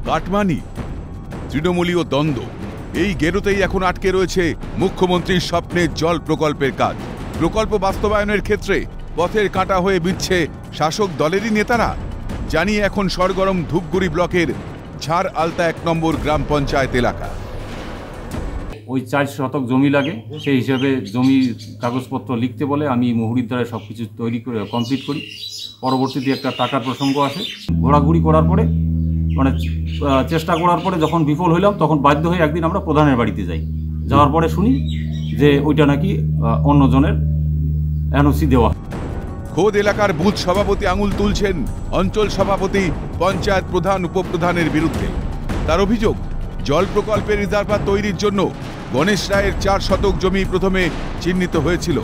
Cut money, তৃণমূলীয় দ্বন্দ্ব, এই গেরোতেই এখন আটকে রয়েছে মুখ্যমন্ত্রীর স্বপ্নের জল প্রকল্পের কাজ। প্রকল্প বাস্তবায়নের ক্ষেত্রে পথের কাঁটা হয়ে বিচ্ছে শাসক দলেরই নেতারা। জানিয়ে এখন সরগরম ধূপগুড়ি ব্লকের ঝাড় আলতা 1 নম্বর গ্রাম পঞ্চায়েত এলাকা। ওই 4 শতক জমি লাগে, সেই হিসাবে জমির কাগজপত্র লিখতে বলে। আমি মুহুরির দ্বারা সব কিছু তৈরি করে কমপ্লিট করি। পরবর্তীতে একটা টাকার প্রসঙ্গ আসে। ঘোরাঘুরি করার পরে মানে চেষ্টা করার পরে যখন বিফল হইলাম, তখন বাধ্য হয়ে একদিন আমরা প্রধানের বাড়িতে যাই। যাওয়ার পরে শুনি যে ওইটা নাকি অন্যজনের এনওসি দেওয়া। খোদ এলাকার বুথ সভাপতি আঙুল তুলছেন অঞ্চল সভাপতি, পঞ্চায়েত প্রধান, উপপ্রধানের বিরুদ্ধে। তার অভিযোগ, জল প্রকল্পের রিজার্ভার তৈরির জন্য গণেশ রায়ের 4 শতক জমি প্রথমে চিহ্নিত হয়েছিল,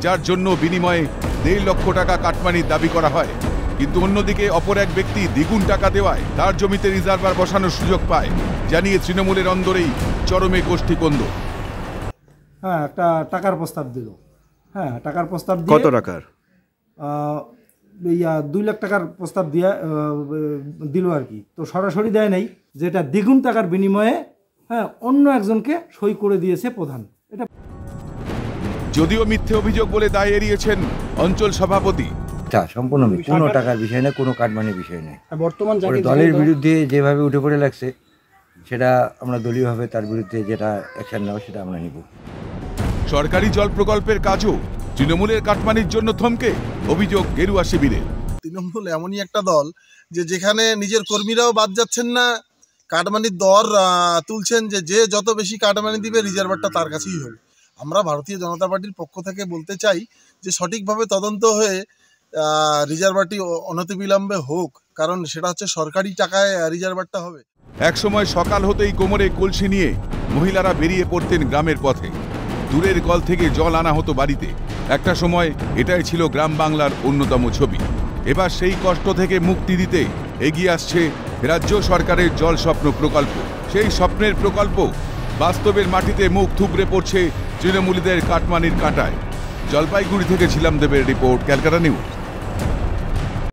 যার জন্য বিনিময়ে 1.5 লক্ষ টাকা কাটমানির দাবি করা হয়। কিন্তু অন্যদিকে অপর এক ব্যক্তি দ্বিগুণ টাকা দেওয়ায় তার জমিতে রিজার্ভার বসানোর সুযোগ পায়। জানিয়ে তৃণমূলের অন্দরেই চরমে গোষ্ঠীকন্দল। হ্যাঁ, একটা টাকার প্রস্তাব দিল। হ্যাঁ, টাকার প্রস্তাব দিয়ে কত টাকার? 2 লাখ টাকার প্রস্তাব দিয়ে দিল আর কি। তো সরাসরি দেয় নাই, যেটা দ্বিগুণ টাকার বিনিময়ে হ্যাঁ অন্য একজনকে সই করে দিয়েছে প্রধান। এটা যদিও মিথ্যে অভিযোগ বলে দায় এড়িয়েছেন অঞ্চল সভাপতি। সম্পূর্ণ কোনো টাকার বিষয় নেই, কোনো কাটমানির বিষয় নেই। বর্তমান দলের বিরুদ্ধে যেভাবে উঠে পড়ে লাগছে, সেটা আমরা দলীয়ভাবে তার বিরুদ্ধে যেটা অ্যাকশন নেওয়া সেটা আমরা নিব। সরকারি জল প্রকল্পের কাজও তৃণমূলের কাটমানির জন্য থমকে, অভিযোগ গেরুয়া শিবিরের। তৃণমূল এমনই একটা দল যে যেখানে নিজের কর্মীরাও বাদ যাচ্ছেন না, কাটমানির দর তুলছেন যে যত বেশি কাটমানি দিবে রিজার্ভারটা তার কাছেই হবে। আমরা ভারতীয় জনতা পার্টির পক্ষ থেকে বলতে চাই যে সঠিকভাবে তদন্ত হয়ে রিজার্ভারটি অনতিবিলম্বে হোক, কারণ সেটা হচ্ছে সরকারি টাকায় রিজার্ভারটা হবে। একসময় সকাল হতেই কোমরে কলসি নিয়ে মহিলারা বেরিয়ে পড়তেন গ্রামের পথে। দূরের কল থেকে জল আনা হতো বাড়িতে। একটা সময় এটাই ছিল গ্রাম বাংলার অন্যতম ছবি। এবার সেই কষ্ট থেকে মুক্তি দিতে এগিয়ে আসছে রাজ্য সরকারের জল স্বপ্ন প্রকল্প। সেই স্বপ্নের প্রকল্প বাস্তবের মাটিতে মুখ থুবড়ে পড়ছে তৃণমূলীদের কাটমানির কাঁটায়। জলপাইগুড়ি থেকে ছিলাম দেবের রিপোর্ট, ক্যালকাটা নিউজ।